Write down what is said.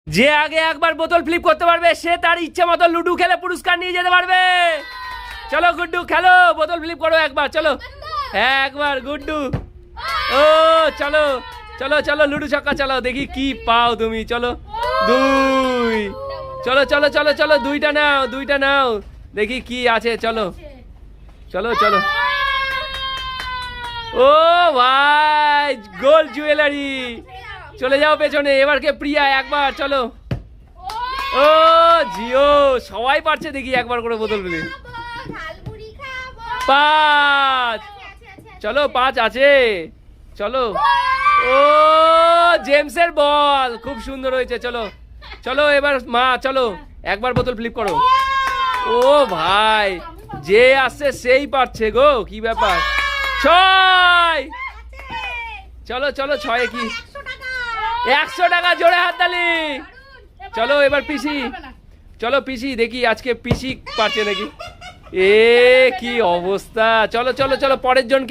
যে আগে একবার বোতল ফ্লিপ করতে পারবে সে তার ইচ্ছে মতো লুডু খেলে পুরস্কার নিয়ে যেতে পারবে। চলো গুড্ডু খেলো, বোতল ফ্লিপ করো একবার, চলো একবার গুড্ডু। ও চলো চলো চলো লুডু ছক্কা চালাও, দেখি কি পাও তুমি। চলো 2, চলো চলো চলো চলো 2টা নাও, 2টা নাও, দেখি কি আছে। চলো চলো চলো। ও ভাই গোল্ড জুয়েলারি, চলে যাও পেছনে। এবার কে? প্রিয়া একবার, চলো। ও জিও, সবাই পারছে দেখি একবার করে বোতল ফ্লিপ। 5, চলো 5 আছে, চলো। ও জেমসের বল, খুব সুন্দর হয়েছে। চলো চলো এবার মা, চলো একবার বোতল ফ্লিপ করো। ও ভাই যে আসছে সেই পারছে গো, কি ব্যাপার। 6, চলো চলো 6 কি 100 টাকা, জোরে হাততালি। চলো এবার পিসি, চলো পিসি, দেখি আজকে পিসি পারছে নাকি। এ কি অবস্থা। চলো চলো চলো পরের জনকে